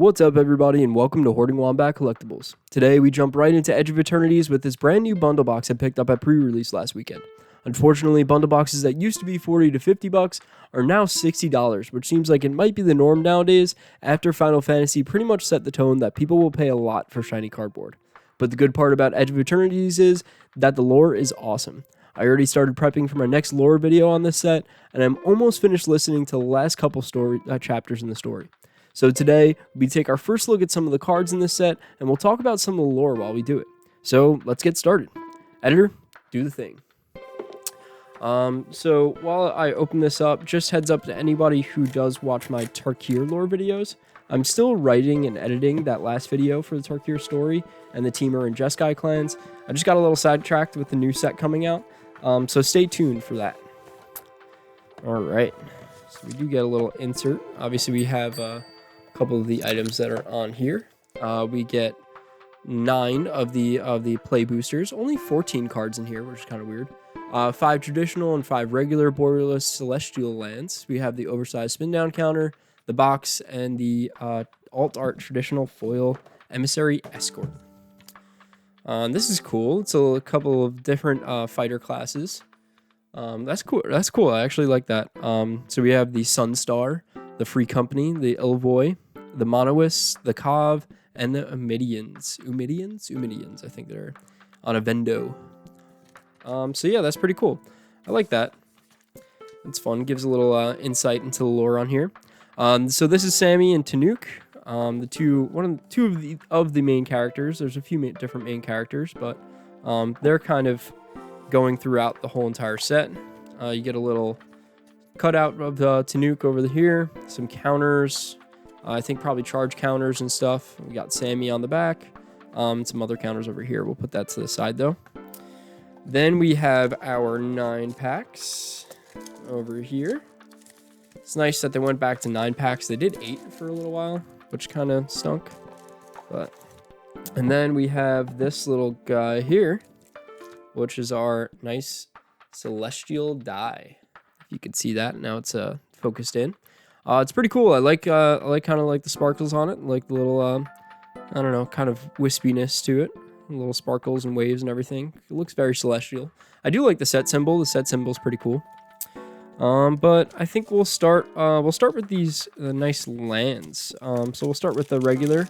What's up, everybody, and welcome to Hoarding Wombat Collectibles. Today, we jump right into Edge of Eternities with this brand new bundle box I picked up at pre-release last weekend. Unfortunately, bundle boxes that used to be $40 to $50 are now $60, which seems like it might be the norm nowadays after Final Fantasy pretty much set the tone that people will pay a lot for shiny cardboard. But the good part about Edge of Eternities is that the lore is awesome. I already started prepping for my next lore video on this set, and I'm almost finished listening to the last couple chapters in the story. So today, we take our first look at some of the cards in this set, and we'll talk about some of the lore while we do it. So let's get started. Editor, do the thing. So while I open this up, just heads up to anybody who does watch my Tarkir lore videos. I'm still writing and editing that last video for the Tarkir story and the Teamer and Jeskai clans. I just got a little sidetracked with the new set coming out, so stay tuned for that. Alright, so we do get a little insert. Obviously we have a couple of the items that are on here. We get 9 of the play boosters, only 14 cards in here, which is kind of weird. 5 traditional and 5 regular borderless celestial lands. We have the oversized spin down counter, the box, and the alt art traditional foil emissary escort. This is cool. It's a couple of different fighter classes. That's cool. That's cool. I actually like that. So we have the Sunstar, the Free Company, the Ilvoy, the Monowis, the Kav, and the Umidians. Umidians, I think they're on a Vendo. So yeah, that's pretty cool. I like that. It's fun. Gives a little insight into the lore on here. So this is Sammy and Tanuk, two of the main characters. There's a few different main characters, but they're kind of going throughout the whole entire set. You get a little cutout of Tanuk over here, some counters. I think probably charge counters and stuff. We got Sammy on the back. Some other counters over here. We'll put that to the side though. Then we have our 9 packs over here. It's nice that they went back to 9 packs. They did 8 for a little while, which kind of stunk. And then we have this little guy here, which is our nice celestial die. If you can see that, now it's focused in. It's pretty cool. I like kind of like the sparkles on it, like the little I don't know, kind of wispiness to it, little sparkles and waves and everything. It looks very celestial. I do like the set symbol. The set symbol is pretty cool. But I think we'll start with these nice lands. So we'll start with the regular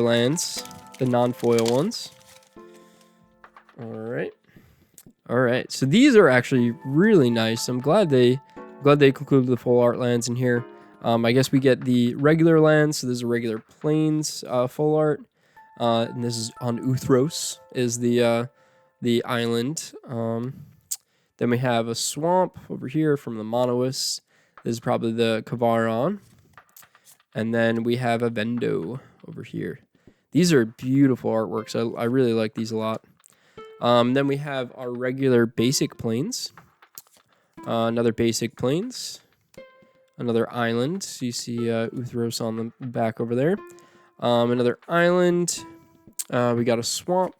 lands, the non-foil ones. All right. So these are actually really nice. I'm glad they included the full art lands in here. I guess we get the regular lands. So this is a regular plains full art. And this is on Uthros is the island. Then we have a swamp over here from the Monowis. This is probably the Kavaron. And then we have a Vendo over here. These are beautiful artworks. I really like these a lot. Then we have our regular basic plains. Another basic plains. Another island. So you see Uthros on the back over there. Another island. We got a swamp.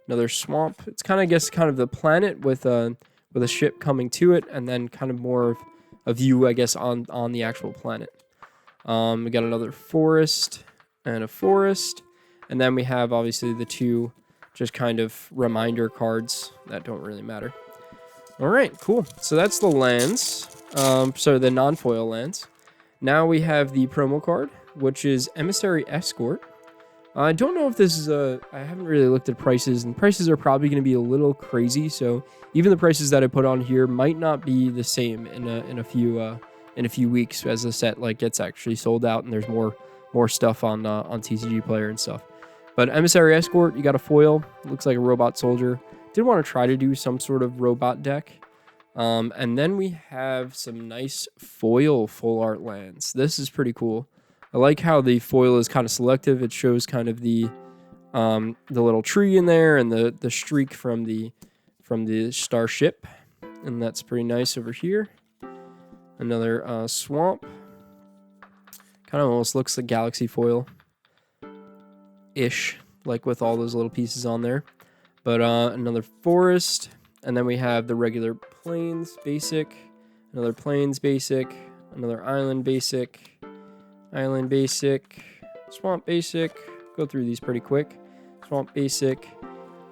Another swamp. It's kind of the planet with a ship coming to it, and then kind of more of a view, I guess, on the actual planet. We got another forest and a forest, and then we have obviously the 2 just kind of reminder cards that don't really matter. All right, cool. So that's the lands. So the non-foil lands. Now we have the promo card, which is Emissary Escort. I don't know if this is I haven't really looked at prices, and prices are probably going to be a little crazy. So even the prices that I put on here might not be the same in a few weeks as the set gets actually sold out and there's more stuff on TCG Player and stuff. But Emissary Escort, you got a foil. Looks like a robot soldier. Did want to try to do some sort of robot deck. And then we have some nice foil full art lands. This is pretty cool. I like how the foil is kind of selective. It shows kind of the little tree in there and the streak from the starship, and that's pretty nice over here. Another swamp. Kind of almost looks like galaxy foil ish, like with all those little pieces on there. But another forest, and then we have the regular plains basic, another plains basic, another island basic. Island basic, swamp basic. Go through these pretty quick. Swamp basic.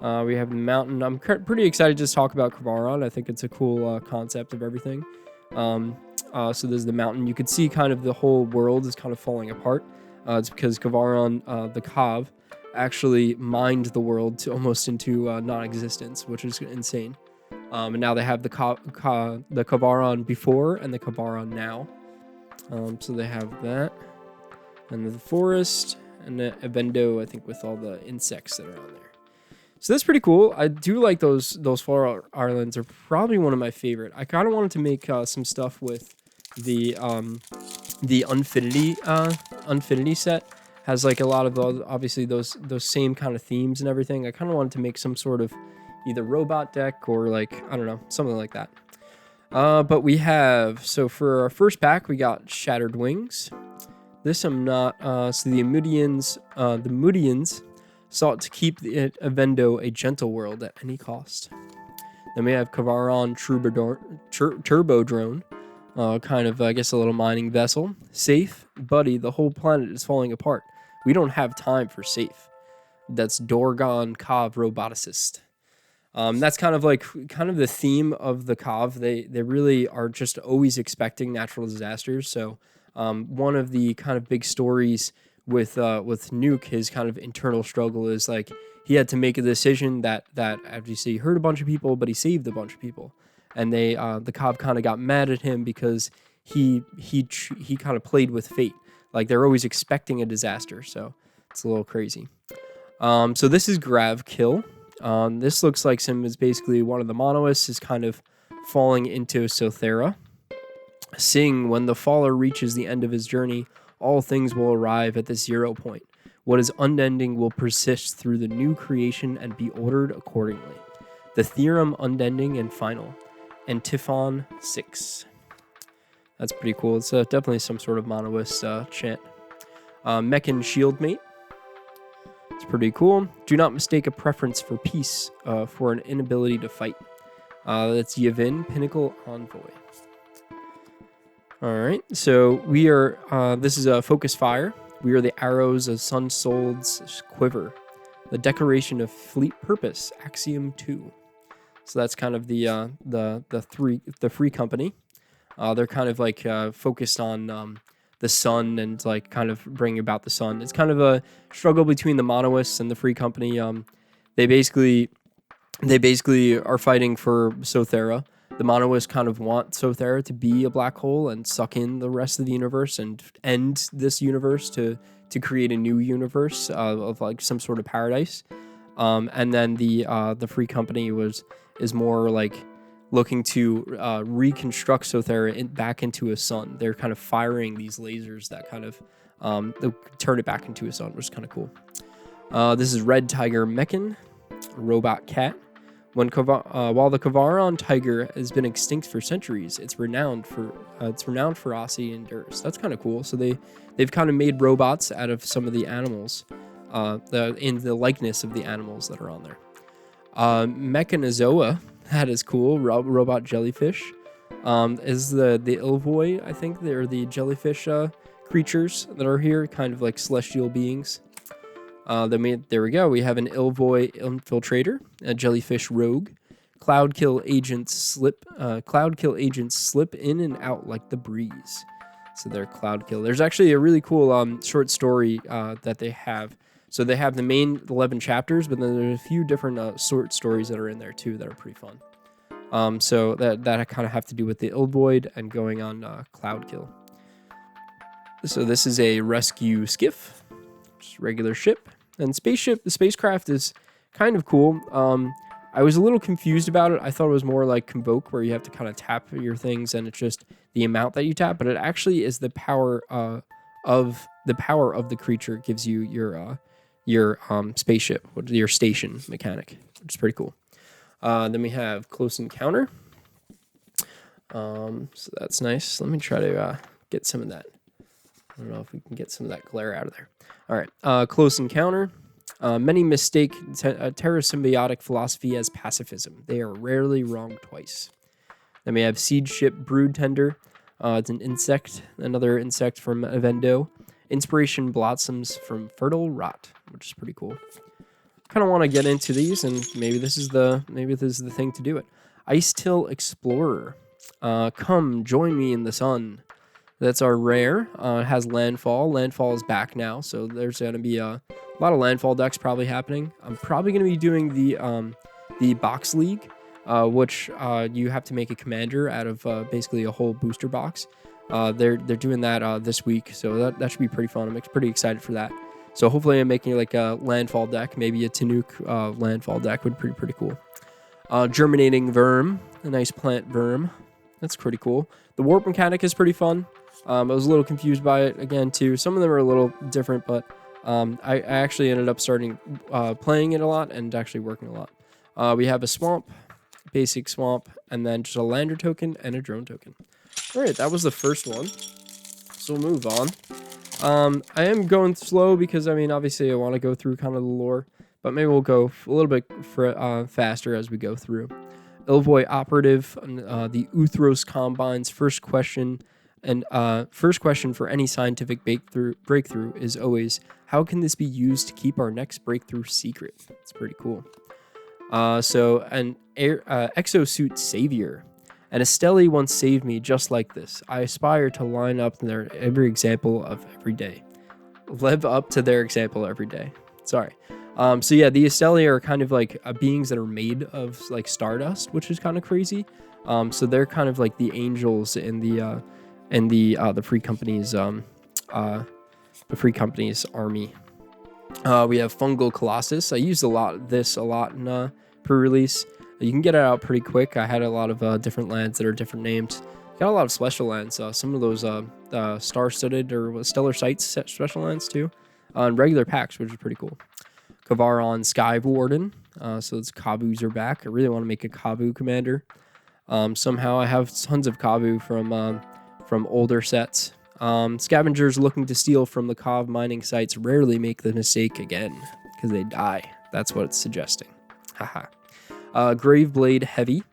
We have the mountain. I'm pretty excited to just talk about Kavaron. I think it's a cool concept of everything. So there's the mountain. You could see kind of the whole world is kind of falling apart. It's because Kavaron, the Kav, actually mined the world almost into non-existence, which is insane. And now they have the Kavaron before and the Kavaron now. So they have that. And the forest, and the Evendo, I think, with all the insects that are on there. So that's pretty cool. I do like those Fallout Islands. Are probably one of my favorite. I kind of wanted to make some stuff with the Unfinity set. Has like a lot of obviously those same kind of themes and everything. I kind of wanted to make some sort of either robot deck or like, I don't know, something like that. But we have, so for our first pack, we got Shattered Wings. This I'm not, so the Mudians sought to keep the Evendo a gentle world at any cost. Then we have Kavaron Turbo Drone, kind of, I guess, a little mining vessel. Safe, buddy, the whole planet is falling apart. We don't have time for safe. That's Dorgon Kav Roboticist. That's kind of the theme of the Kav. They really are just always expecting natural disasters. So one of the kind of big stories with Nuke, his kind of internal struggle is like he had to make a decision that obviously he hurt a bunch of people, but he saved a bunch of people, and the Kav kind of got mad at him because he kind of played with fate. Like they're always expecting a disaster, so it's a little crazy. So this is Grav Kill. This looks like Sim is basically one of the monoliths is kind of falling into Sothera. Sing, when the faller reaches the end of his journey, all things will arrive at the 0 point. What is unending will persist through the new creation and be ordered accordingly. The theorem unending and final. Antiphon 6. That's pretty cool. It's definitely some sort of monolith chant. Mechan Shieldmate. It's pretty cool. Do not mistake a preference for peace for an inability to fight. That's Yavin, Pinnacle Envoy. Alright, so we are, this is a Focus Fire. We are the arrows of Sun Soul's quiver. The decoration of fleet purpose, Axiom 2. So that's kind of the free company. They're kind of like focused on the sun and like kind of bringing about the sun. It's kind of a struggle between the monoliths and the free company. They basically are fighting for Sothera. The monoliths kind of want Sothera to be a black hole and suck in the rest of the universe and end this universe to create a new universe of like some sort of paradise. And then the free company is more like looking to reconstruct Sothera back into a sun. They're kind of firing these lasers that kind of turn it back into a sun, which is kind of cool. This is Red Tiger Mechan, Robot Cat. While the Kavaron tiger has been extinct for centuries, it's renowned for ferocity and endurance. That's kind of cool. So they've kind of made robots out of some of the animals, in the likeness of the animals that are on there. Mechanizoa, that is cool. Robot jellyfish, is the Ilvoi. I think they're the jellyfish creatures that are here, kind of like celestial beings. There we go. We have an Ilvoi infiltrator, a jellyfish rogue. Cloudkill agents slip in and out like the breeze. So they're Cloudkill. There's actually a really cool short story that they have. So they have the main 11 chapters, but then there's a few different short stories that are in there too that are pretty fun. So that kind of have to do with the Ilvoid and going on Cloudkill. So this is a rescue skiff, just regular ship. And the spacecraft is kind of cool. I was a little confused about it. I thought it was more like Convoke, where you have to kind of tap your things, and it's just the amount that you tap. But it actually is the power of the creature gives you your spaceship, your station mechanic, which is pretty cool. Then we have Close Encounter. So that's nice. Let me try to get some of that. I don't know if we can get some of that glare out of there. All right, Close Encounter. Many mistake terrasymbiotic philosophy as pacifism. They are rarely wrong twice. Then we have Siege Ship Brood Tender. It's an insect, another insect from Evendo. Inspiration blossoms from fertile rot, which is pretty cool. Kind of want to get into these, and maybe this is the thing to do it. Ice Till Explorer. Come join me in the sun. That's our rare. It has landfall. Landfall is back now, so there's going to be a lot of landfall decks probably happening. I'm probably going to be doing the box league, which you have to make a commander out of basically a whole booster box. They're doing that this week, so that should be pretty fun. I'm pretty excited for that. So hopefully I'm making like a landfall deck, maybe a Tanuk landfall deck would be pretty cool. Germinating Worm, a nice plant worm. That's pretty cool. The warp mechanic is pretty fun. I was a little confused by it again too. Some of them are a little different, but I actually ended up starting playing it a lot and actually working a lot. We have a swamp, basic swamp, and then just a lander token and a drone token. All right, that was the first one. So we'll move on. I am going slow because, I mean, obviously I want to go through kind of the lore, but maybe we'll go a little bit faster as we go through. Ilvoy Operative, the Uthros Combine's first question for any scientific breakthrough is always, how can this be used to keep our next breakthrough secret? It's pretty cool. So an exosuit savior. And Estelle once saved me just like this. I aspire to line up their every example of every day. Live up to their example every day. Sorry. So yeah, the Estelle are kind of like beings that are made of like stardust, which is kind of crazy. So they're kind of like the angels in the Free Company's army. We have Fungal Colossus. I used this a lot in pre-release. You can get it out pretty quick. I had a lot of different lands that are different names. Got a lot of special lands. Some of those star-studded or stellar sights special lands too, on regular packs, which is pretty cool. Kavaron Sky Warden. So it's Kabus are back. I really want to make a Kabu commander. Somehow I have tons of Kabu from older sets. Scavengers looking to steal from the Kav mining sites rarely make the mistake again because they die. That's what it's suggesting. Haha. Graveblade Heavy.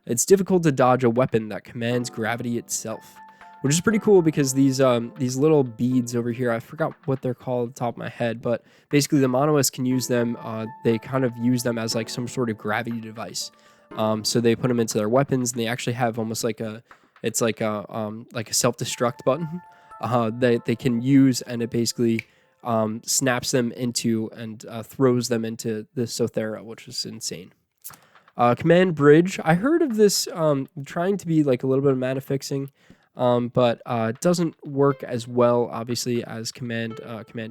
It's difficult to dodge a weapon that commands gravity itself, which is pretty cool because these little beads over here, I forgot what they're called at the top of my head, but basically the monoists can use them. They kind of use them as like some sort of gravity device. So they put them into their weapons, and they actually have almost like a self-destruct button that they can use, and it basically snaps them into and throws them into the Sothera, which is insane. Command Bridge. I heard of this trying to be like a little bit of mana fixing, but it doesn't work as well, obviously, as Command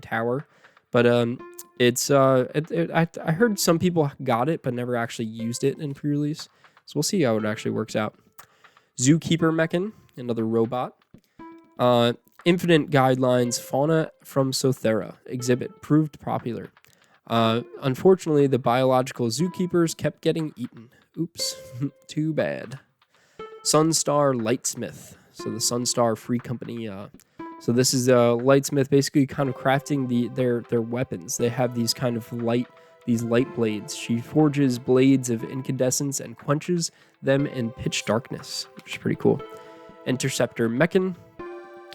Tower. But I heard some people got it, but never actually used it in pre-release. So we'll see how it actually works out. Zookeeper Mechan, another robot. Infinite Guidelines Fauna from Sothera. Exhibit proved popular. Unfortunately, the biological zookeepers kept getting eaten. Oops, too bad. Sunstar Lightsmith. So the Sunstar Free Company. So this is Lightsmith basically kind of crafting their weapons. They have these kind of light blades. She forges blades of incandescence and quenches them in pitch darkness, which is pretty cool. Interceptor Mechan.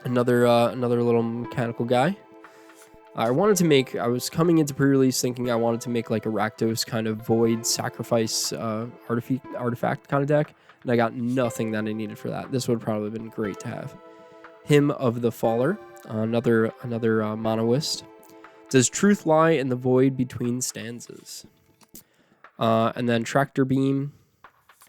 Another little mechanical guy. I was coming into pre-release thinking I wanted to make like a Rakdos kind of void sacrifice artifact kind of deck, and I got nothing that I needed for that. This would probably have been great to have. Hymn of the Faller, another monoist. Does truth lie in the void between stanzas? And then Tractor Beam,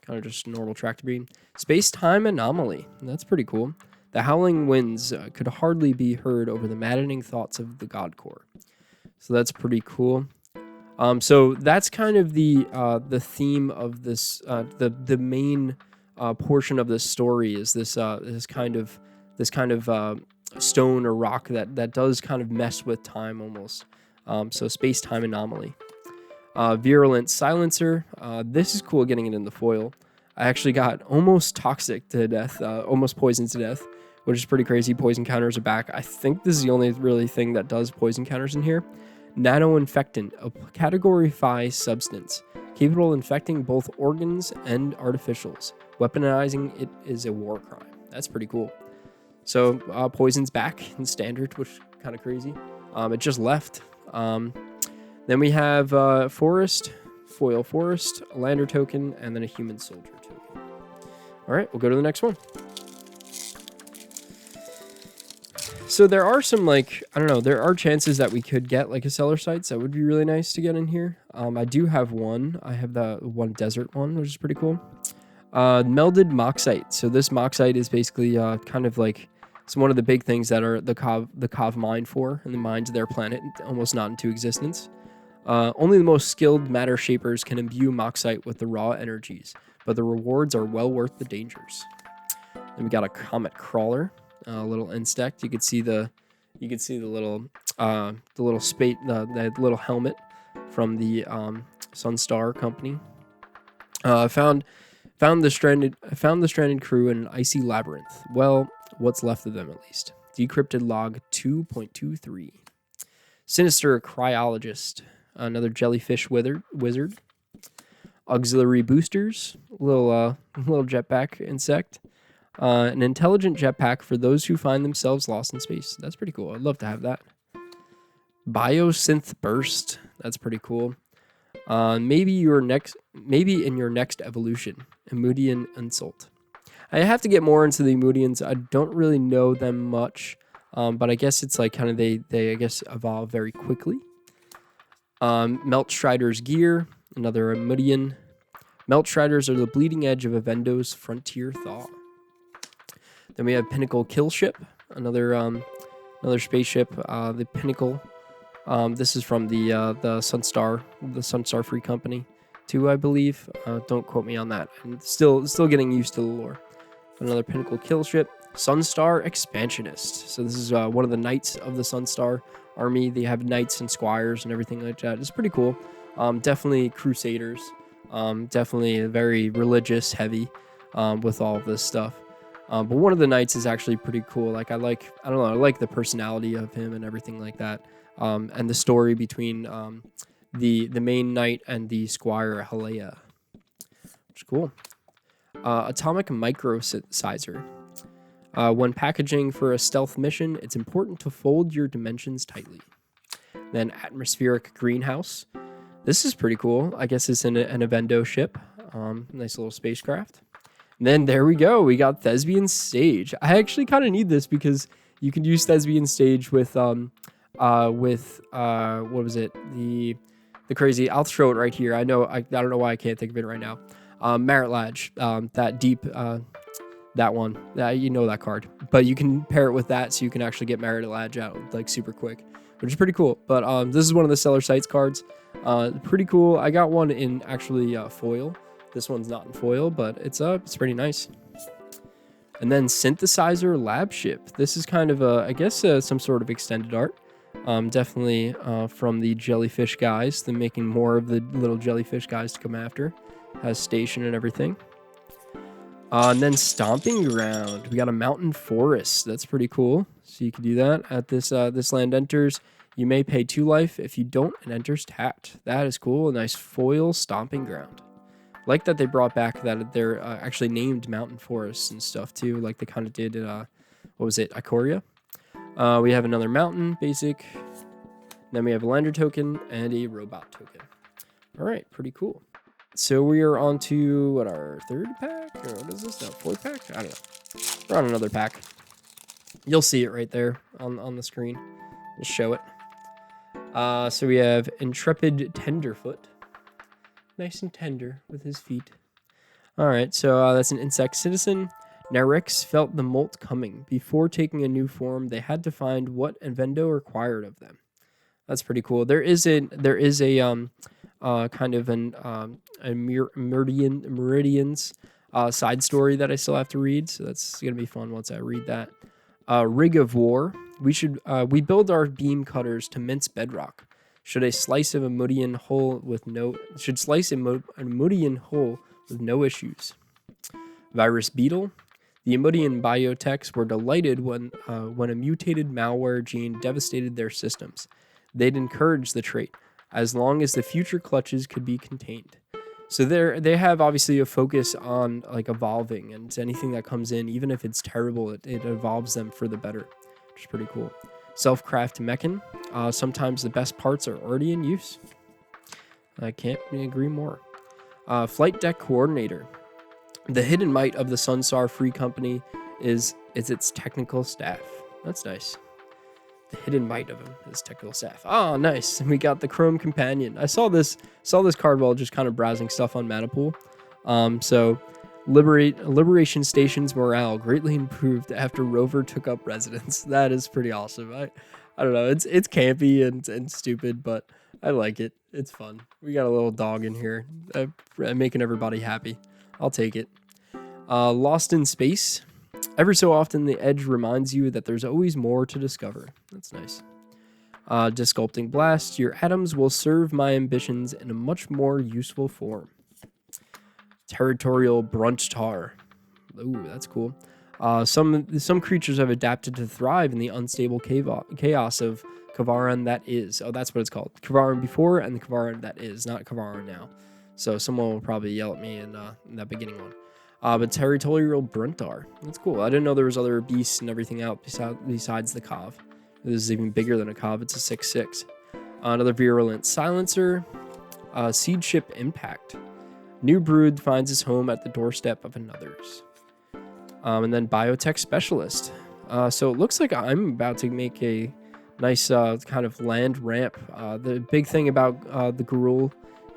kind of just normal Tractor Beam. Space-time Anomaly, that's pretty cool. The howling winds could hardly be heard over the maddening thoughts of the God Core. So that's pretty cool. So that's kind of the theme of this. The main portion of this story is this kind of stone or rock that does kind of mess with time almost. So space-time anomaly. Virulent Silencer. This is cool getting it in the foil. I actually got almost toxic to death, almost poisoned to death, which is pretty crazy. Poison counters are back. I think this is the only really thing that does poison counters in here. Nanoinfectant, a Category 5 substance, capable of infecting both organs and artificials. Weaponizing it is a war crime. That's pretty cool. So poison's back in standard, which kind of crazy. It just left. Then we have Forest, Foil Forest, a Lander token, and then a Human Soldier token. All right, we'll go to the next one. So there are some, like, I don't know, there are chances that we could get like a Cellar Sites. That would be really nice to get in here. I do have one. I have the one desert one, which is pretty cool. Melded Moxite. So this Moxite is basically kind of like one of the big things that are the Cov mine for, and the mines of their planet, almost not into existence. Only the most skilled matter shapers can imbue Moxite with the raw energies, but the rewards are well worth the dangers. Then we got a Comet Crawler, a little insect. You could see the little spate, the little helmet from the Sunstar company. Found the stranded crew in an icy labyrinth. Well, what's left of them at least. Decrypted log 2.23. Sinister Cryologist, another jellyfish wizard. Auxiliary boosters, little jetpack insect. An intelligent jetpack for those who find themselves lost in space. That's pretty cool. I'd love to have that. Biosynth burst. That's pretty cool. Maybe in your next evolution, Emudian insult. I have to get more into the Emudians. I don't really know them much, but I guess it's like kind of they I guess evolve very quickly. Melt Strider's gear, another Emudian. Melt Striders are the bleeding edge of Avendo's frontier thaw. Then we have Pinnacle Killship, another spaceship. The Pinnacle. This is from the Sunstar Free Company, too, I believe. Don't quote me on that. I'm still getting used to the lore. Another Pinnacle Killship, Sunstar Expansionist. So this is one of the knights of the Sunstar army. They have knights and squires and everything like that. It's pretty cool. Definitely Crusaders. Definitely very religious, heavy with all of this stuff. But one of the knights is actually pretty cool. Like I like the personality of him and everything like that. And the story between the main knight and the squire Halea, which is cool. Atomic Microsizer. When packaging for a stealth mission, it's important to fold your dimensions tightly. Then Atmospheric Greenhouse. This is pretty cool. I guess it's an Avendo ship. Nice little spacecraft. And then there we go. We got Thespian Sage. I actually kind of need this because you can use Thespian Sage with what was it? The crazy. I'll throw it right here. I don't know why I can't think of it right now. Merit Ladge. That deep. That one. You know that card. But you can pair it with that, so you can actually get Merit Ladge out like super quick, which is pretty cool. But this is one of the Cellar Sites cards. Pretty cool. I got one in actually foil. This one's not in foil, but it's pretty nice. And then Synthesizer Lab Ship. This is kind of I guess some sort of extended art. Definitely from the jellyfish guys. They're making more of the little jellyfish guys to come after. Has station and everything. And then Stomping Ground. We got a mountain forest. That's pretty cool. So you can do that at this land enters. You may pay 2 life. If you don't, it enters tapped. That is cool. A nice foil Stomping Ground. Like that they brought back that they're actually named mountain forests and stuff too. Like they kind of did what was it? Ikoria. We have another mountain basic. Then we have a lander token and a robot token. All right, pretty cool. So we are on to our 3rd pack, or what is this now? 4th pack? I don't know. We're on another pack. You'll see it right there on the screen. We'll show it. So we have Intrepid Tenderfoot. Nice and tender with his feet. All right, so that's an insect citizen. Nerix felt the molt coming. Before taking a new form, they had to find what Avendo required of them. That's pretty cool. There is a kind of a Meridians side story that I still have to read, so that's gonna be fun once I read that. Rig of War. We build our beam cutters to mince bedrock. Should slice a Mudian hole with no issues. Virus Beetle. The Emudian biotechs were delighted when a mutated malware gene devastated their systems. They'd encourage the trait, as long as the future clutches could be contained. So they have obviously a focus on like evolving, and anything that comes in, even if it's terrible, it evolves them for the better, which is pretty cool. Self-craft mechan. Sometimes the best parts are already in use. I can't agree more. Flight deck coordinator. The hidden might of the Sunstar Free Company is its technical staff. That's nice. The hidden might of him is technical staff. Oh, nice. And we got the Chrome Companion. I saw this card while just kind of browsing stuff on Matapool. So Liberation Station's morale greatly improved after Rover took up residence. That is pretty awesome. I don't know. It's campy and stupid, but I like it. It's fun. We got a little dog in here, making everybody happy. I'll take it. Lost in Space. Every so often, the Edge reminds you that there's always more to discover. That's nice. Disculpting Blast. Your atoms will serve my ambitions in a much more useful form. Territorial Brunchtar. Ooh, that's cool. Some creatures have adapted to thrive in the unstable chaos of Kavaran that is. Oh, that's what it's called. Kavaran before and the Kavaran that is, not Kavaran now. So someone will probably yell at me in that beginning one. But Territorial Bruntar. That's cool. I didn't know there was other beasts and everything out besides the Kav. This is even bigger than a Kav. It's a 6/6. Another Virulent Silencer. Seed Ship Impact. New brood finds its home at the doorstep of another's. And then Biotech Specialist. So it looks like I'm about to make a nice kind of land ramp. The big thing about the Garul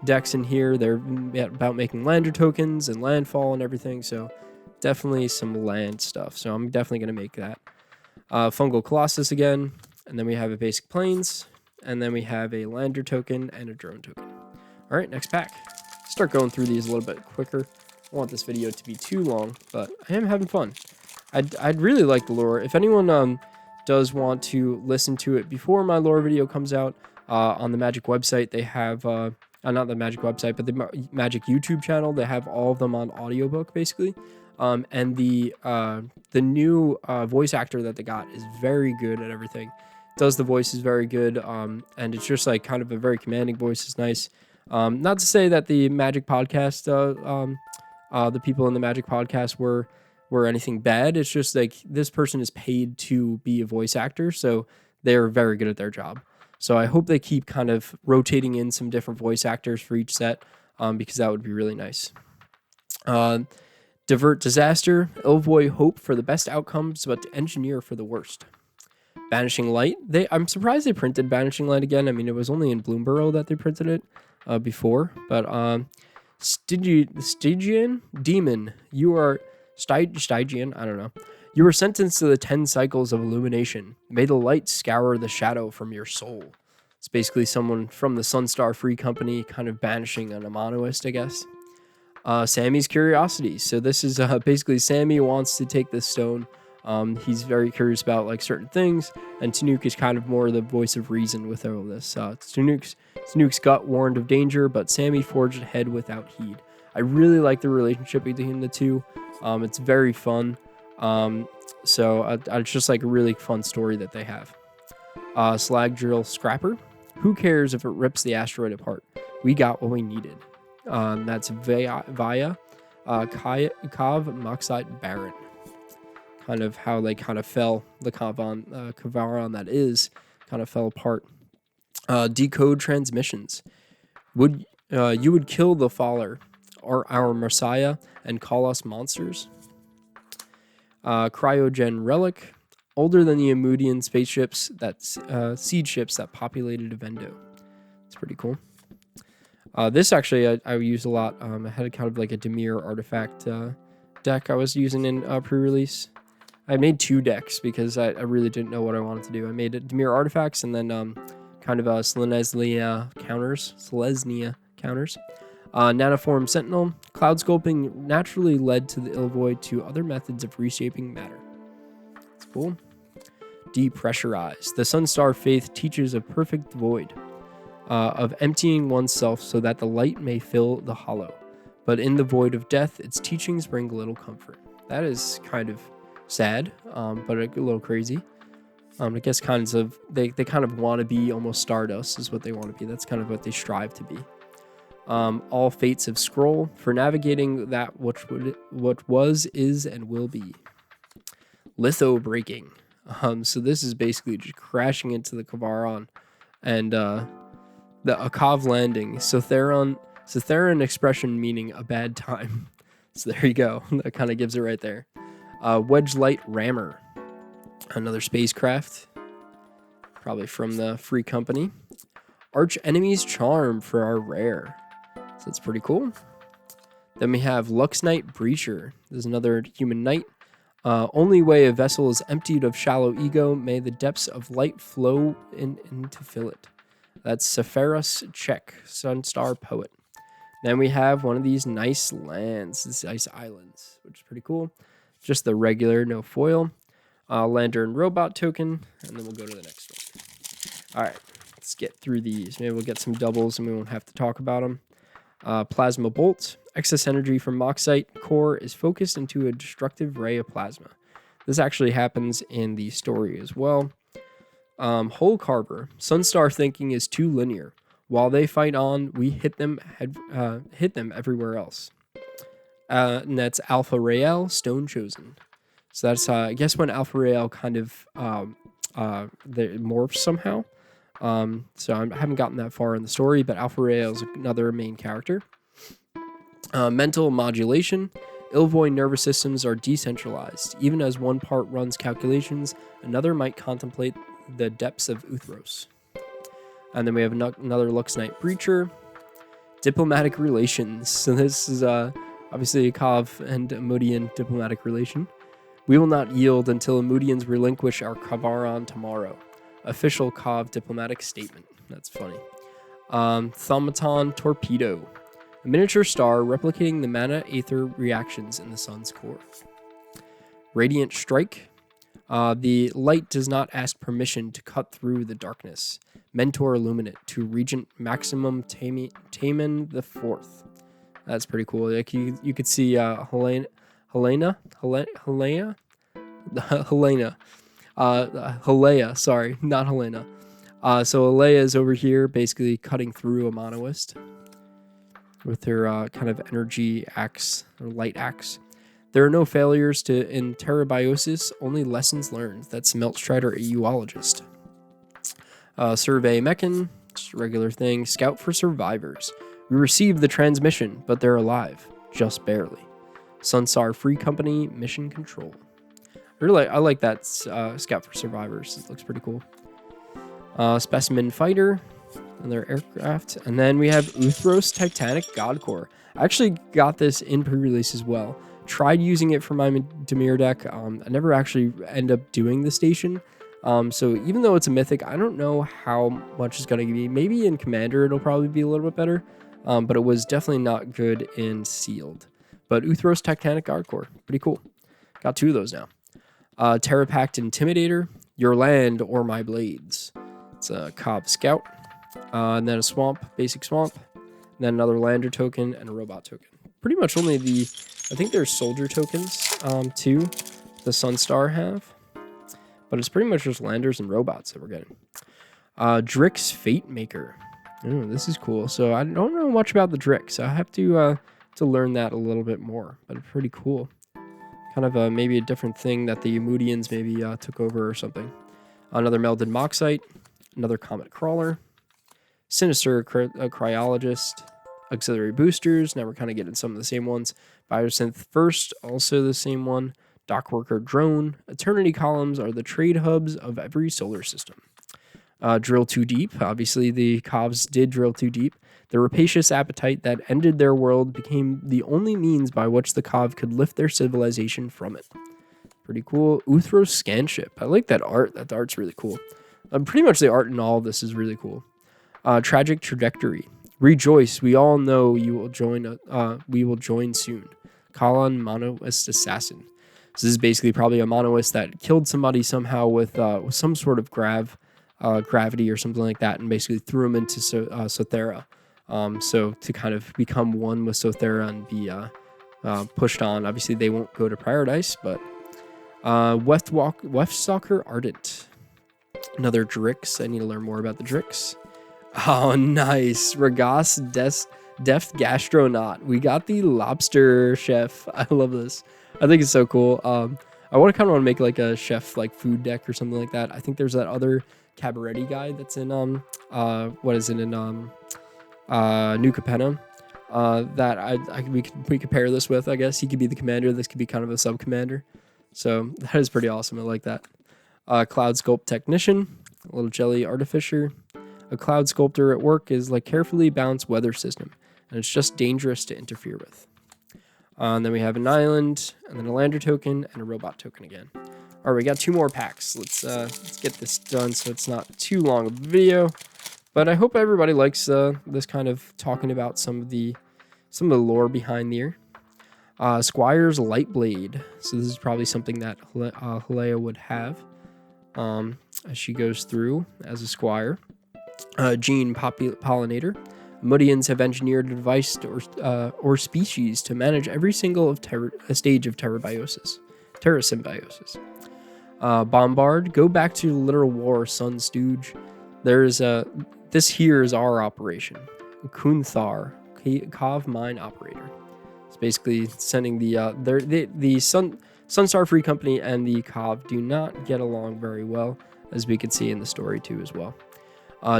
decks in here, they're about making lander tokens and landfall and everything, so definitely some land stuff. So I'm definitely going to make that. Fungal Colossus again, and then we have a basic plains, and then we have a lander token and a drone token. All right, next pack. Start going through these a little bit quicker. I don't want this video to be too long, but I am having fun. I'd really like the lore. If anyone does want to listen to it before my lore video comes out, on the Magic website, they have not the Magic website, but the Magic YouTube channel. They have all of them on audiobook, basically. And the new voice actor that they got is very good at everything. Does the voices very good, and it's just like kind of a very commanding voice. Is nice. Not to say that the Magic podcast, the people in the Magic podcast were anything bad. It's just like this person is paid to be a voice actor, so they're very good at their job. So I hope they keep kind of rotating in some different voice actors for each set, because that would be really nice. Divert Disaster. Ilvoy hope for the best outcomes, but engineer for the worst. Banishing Light. I'm surprised they printed Banishing Light again. I mean, it was only in Bloomburrow that they printed it before. But Stygian Demon. You are Stygian. I don't know. You were sentenced to the 10 cycles of illumination. May the light scour the shadow from your soul. It's basically someone from the Sunstar Free Company kind of banishing an Amanoist, I guess. Sammy's Curiosity. So this is basically Sammy wants to take this stone. He's very curious about like certain things, and Tanuk is kind of more the voice of reason with all this. Tanuk's gut warned of danger, but Sammy forged ahead without heed. I really like the relationship between the two. It's very fun. So it's just like a really fun story that they have. Slag Drill Scrapper. Who cares if it rips the asteroid apart? We got what we needed. That's via Kav Moxite Baron. Kind of how they kind of fell, the Kavaran that is, kind of fell apart. Decode Transmissions. You would kill the Faller, or our Messiah, and call us monsters? Cryogen Relic. Older than the Amudian spaceships, seed ships that populated Avendo. It's pretty cool. This actually I used a lot. I had kind of like a Dimir artifact deck I was using in pre-release. I made 2 decks because I really didn't know what I wanted to do. I made Dimir artifacts and then kind of Selesnya counters. Nanoform Sentinel. Cloud sculpting naturally led to the Ilvoid to other methods of reshaping matter. That's cool. Depressurize. The Sunstar Faith teaches a perfect void of emptying oneself so that the light may fill the hollow. But in the void of death, its teachings bring little comfort. That is kind of sad, but a little crazy. I guess they kind of want to be almost Stardust is what they want to be. That's kind of what they strive to be. All fates of Scroll for navigating that what was, is, and will be. Litho Breaking. So this is basically just crashing into the Kavaron and the Akav landing. Sotheron expression meaning a bad time. So there you go. That kind of gives it right there. Wedge Light Rammer, another spacecraft, probably from the Free Company. Arch Enemy's Charm for our rare. So that's pretty cool. Then we have Lux Knight Breacher. There's another human knight. Only way a vessel is emptied of shallow ego, may the depths of light flow in to fill it. That's Sephiros Czech, Sunstar Poet. Then we have one of these nice lands, these nice islands, which is pretty cool. Just the regular, no foil. Lander and Robot token, and then we'll go to the next one. All right, let's get through these. Maybe we'll get some doubles and we won't have to talk about them. Plasma Bolt. Excess energy from Moxite core is focused into a destructive ray of plasma. This actually happens in the story as well. Hole Carver. Sunstar thinking is too linear. While they fight on, we hit them everywhere else. And that's Alpha Rael, Stone Chosen. So that's, I guess, when Alpha Rael kind of morphs somehow. So I haven't gotten that far in the story, but Alpha Rael is another main character. Mental modulation. Ilvoy nervous systems are decentralized. Even as one part runs calculations, another might contemplate the depths of Uthros. And then we have another Lux Knight Breacher. Diplomatic relations. So this is obviously a Kav and Amudian diplomatic relation. We will not yield until Amudians relinquish our Kavaron tomorrow. Official Kav diplomatic statement. That's funny. Thaumaton Torpedo. A miniature star replicating the mana-aether reactions in the sun's core. Radiant Strike. The light does not ask permission to cut through the darkness. Mentor Illuminate to Regent Maximum Taman the Fourth. That's pretty cool. Like you could see Helena. Sorry, not Helena. So Alea is over here basically cutting through a monoist with her kind of energy axe or light axe. There are no failures in Terrabiosis, only lessons learned. That's Meltstrider, a uologist. Survey Mechan, just a regular thing. Scout for survivors. We received the transmission, but they're alive, just barely. Sunsar Free Company, mission control. I like that Scout for survivors. It looks pretty cool. Specimen Fighter, another aircraft. And then we have Uthros Titanic God Core. I actually got this in pre-release as well. Tried using it for my Dimir deck. I never actually end up doing the station. So even though it's a mythic, I don't know how much it's going to be. Maybe in Commander it'll probably be a little bit better. But it was definitely not good in Sealed. But Uthros Titanic God Core, pretty cool. Got 2 of those now. Terrapact Intimidator, Your Land or My Blades. It's a Cobb Scout. And then a Swamp, basic Swamp. And then another Lander token and a Robot token. Pretty much only I think there's Soldier tokens too, the Sunstar have. But it's pretty much just Landers and Robots that we're getting. Drix Fate Maker. Ooh, this is cool. So I don't know much about the Drix. I have to learn that a little bit more. But it's pretty cool. Kind of maybe a different thing that the Amudians maybe took over or something. Another Melded Moxite. Another Comet Crawler. Sinister Cryologist. Auxiliary Boosters. Now we're kind of getting some of the same ones. Biosynth First, also the same one. Dockworker Drone. Eternity Columns are the trade hubs of every solar system. Drill Too Deep. Obviously, the Cavs did drill too deep. The rapacious appetite that ended their world became the only means by which the Cav could lift their civilization from it. Pretty cool. Uthros Scanship. I like that art. That art's really cool. Pretty much the art in all of this is really cool. Tragic Trajectory. Rejoice, we all know you will join. We will join soon. Kalan Monoist Assassin. So this is basically probably a monoist that killed somebody somehow with some sort of gravity or something like that, and basically threw him into Sothera. So to kind of become one with Sothera and be pushed on. Obviously, they won't go to Paradise, but Weftstalker Ardent. Another Drix. I need to learn more about the Drix. Oh, nice. Ragas Deft Gastronaut. We got the lobster chef. I love this. I think it's so cool. I want to kind of want to make like a chef like food deck or something like that. I think there's that other Cabaretti guy that's in what is it in New Capenna. That we could pair this with. I guess he could be the commander. This could be kind of a sub commander. So that is pretty awesome. I like that. Cloud Sculpt Technician, a little jelly artificer. A cloud sculptor at work is like carefully balanced weather system, and it's just dangerous to interfere with. And then we have an island, and then a lander token, and a robot token again. All right, we got 2 more packs. Let's get this done so it's not too long of a video. But I hope everybody likes this kind of talking about some of the lore behind the year. Squire's Lightblade. So this is probably something that Halea would have as she goes through as a squire. Gene Pollinator. Mudians have engineered a device or species to manage every single stage of terra symbiosis. Bombard. Go back to literal war, Sun Stooge. There's this here is our operation. Kunthar, Kav Mine Operator. It's basically sending the Sunstar Free Company and the Kav do not get along very well, as we could see in the story too as well.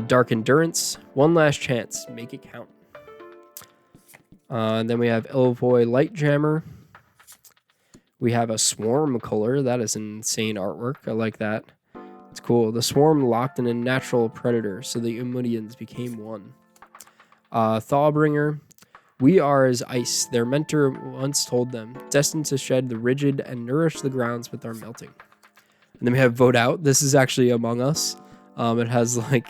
Dark Endurance, one last chance, make it count. Then we have Ilvoy Lightjammer. We have a Swarm color. That is insane artwork. I like that. It's cool. The Swarm locked in a natural predator, so the Umudians became one. Thawbringer. We are as ice, their mentor once told them, destined to shed the rigid and nourish the grounds with our melting. And then we have Vote Out. This is actually Among Us. It has like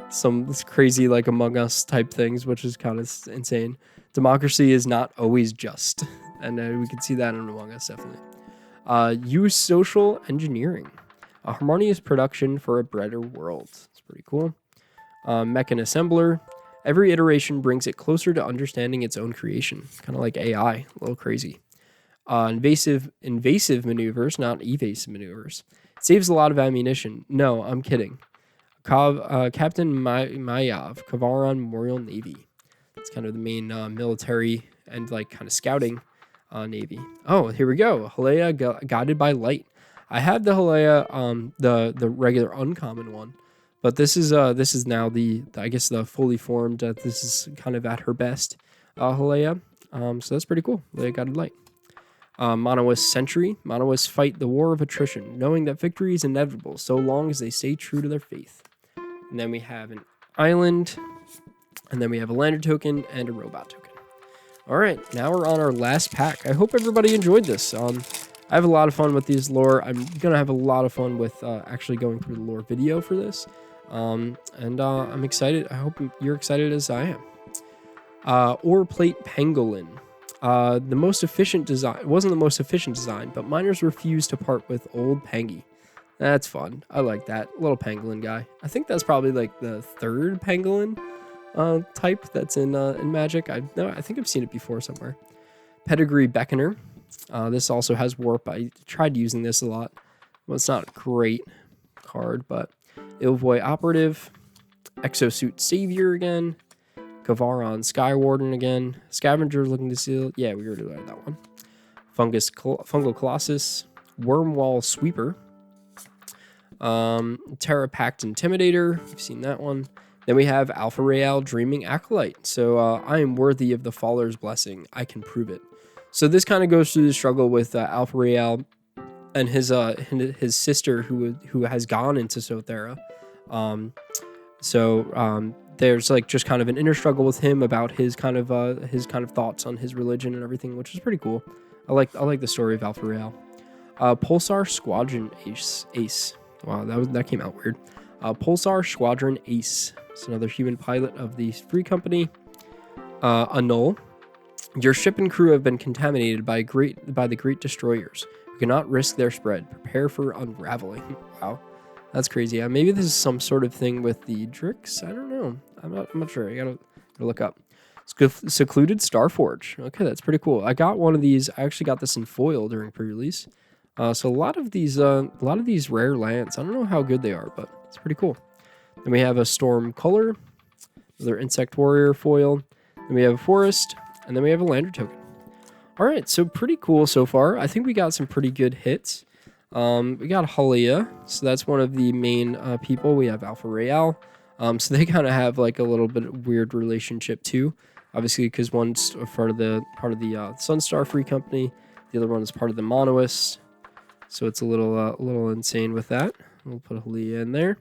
some crazy like Among Us type things, which is kind of insane. Democracy is not always just, and we can see that in Among Us definitely. Use social engineering, a harmonious production for a better world. It's pretty cool. Mechan Assembler. Every iteration brings it closer to understanding its own creation, kind of like AI, a little crazy. Invasive maneuvers, not evasive maneuvers. It saves a lot of ammunition. No, I'm kidding. Captain Mayav, Kavaran Memorial Navy. It's kind of the main military and like kind of scouting navy. Oh, here we go. Halea Guided by Light. I have the Halea, the regular uncommon one, but this is now the I guess the fully formed. This is kind of at her best, Halea. So that's pretty cool. Halea Guided Light. Monolith Sentry. Monoliths fight the war of attrition, knowing that victory is inevitable so long as they stay true to their faith. And then we have an island, and then we have a lander token and a robot token. All right, now we're on our last pack. I hope everybody enjoyed this. I have a lot of fun with these lore. I'm going to have a lot of fun with actually going through the lore video for this. And I'm excited. I hope you're excited as I am. Ore Plate Pangolin. The most efficient design. It wasn't the most efficient design, but miners refused to part with old Pangy. That's fun. I like that. Little pangolin guy. I think that's probably like the 3rd pangolin type that's in Magic. I think I've seen it before somewhere. Pedigree Beckoner. This also has Warp. I tried using this a lot. Well, it's not a great card, but Ilvoy Operative. Exosuit Savior again. Kavaron Skywarden again. Scavenger looking to seal. Yeah, we already learned that one. Fungal Colossus. Wormwall Sweeper. Terra Pact Intimidator. We've seen that one. Then we have Alpha Real Dreaming Acolyte. So I am worthy of the Faller's blessing. I can prove it. So this kind of goes through the struggle with Alpha Real and his sister who has gone into Sothera. There's like just kind of an inner struggle with him about his kind of thoughts on his religion and everything, which is pretty cool. I like the story of Alpha Real. Pulsar Squadron Ace. Wow, that came out weird. Pulsar Squadron Ace. It's another human pilot of the Free Company. Annul. Your ship and crew have been contaminated by the great destroyers. You cannot risk their spread. Prepare for unraveling. Wow, that's crazy. Maybe this is some sort of thing with the Drix. I don't know. I'm not sure. I gotta look up. Secluded Starforge. Okay, that's pretty cool. I got one of these. I actually got this in foil during pre-release. So a lot of these rare lands. I don't know how good they are, but it's pretty cool. Then we have a Storm Color, another Insect Warrior foil. Then we have a Forest, and then we have a Lander token. All right, so pretty cool so far. I think we got some pretty good hits. We got Halia, so that's one of the main people. We have Alpha Real, so they kind of have like a little bit of weird relationship too. Obviously, because one's part of the Sunstar Free Company, the other one is part of the Monoist. So it's a little insane with that. We'll put Halia in there.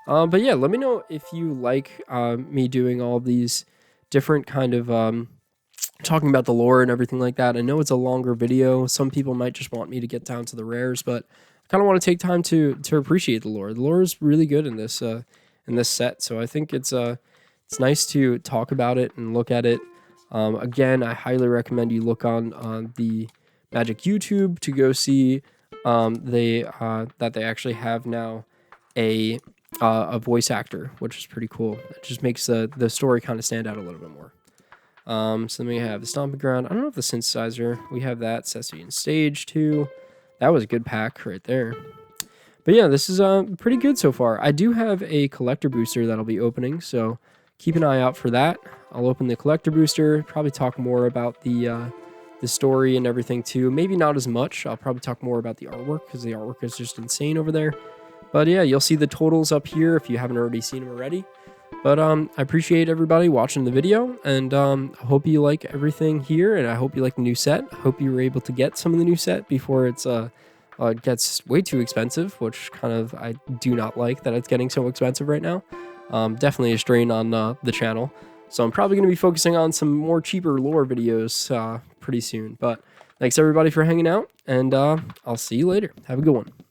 But yeah, let me know if you like me doing all these different kind of talking about the lore and everything like that. I know it's a longer video. Some people might just want me to get down to the rares, but I kind of want to take time to appreciate the lore. The lore is really good in this set, so I think it's nice to talk about it and look at it. Again, I highly recommend you look on the Magic YouTube to go see that they actually have now a voice actor, which is pretty cool. It just makes the story kind of stand out a little bit more. So then we have the Stomping Ground. I don't know if the synthesizer, we have that. Cessian Stage 2. That was a good pack right there. But yeah, this is pretty good so far. I do have a collector booster that'll be opening, so keep an eye out for that. I'll open the collector booster, probably talk more about the story and everything too. Maybe not as much. I'll probably talk more about the artwork because the artwork is just insane over there. But yeah, you'll see the totals up here if you haven't already seen them already. But I appreciate everybody watching the video, and I hope you like everything here, and I hope you like the new set. I hope you were able to get some of the new set before it gets way too expensive, which kind of I do not like that it's getting so expensive right now. Definitely a strain on the channel. So I'm probably going to be focusing on some more cheaper lore videos pretty soon. But thanks everybody for hanging out, and I'll see you later. Have a good one.